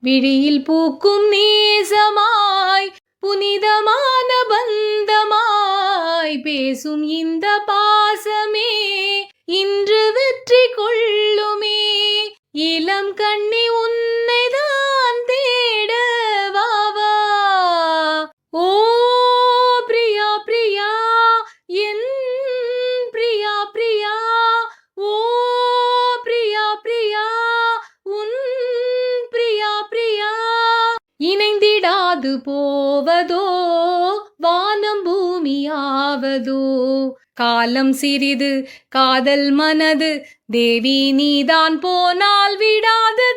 விழியில் பூக்கும் நேசமாய் புனிதமான பந்தமாய் பேசும் இந்த பாசமே இன்று வெற்றி கொள்ளுமே. இளம் கண்ணி உன்னைதான் தேட வாவா. ஓ பிரியா பிரியா என் பிரியா பிரியா. ஓ பிரியா பிரியா உன் பிரியா பிரியா. இணைந்திடாது போவதோ வானம் பூமியாவதோ. காலம் சிறிது காதல் மனது தேவி நீதான் போனால் விடாது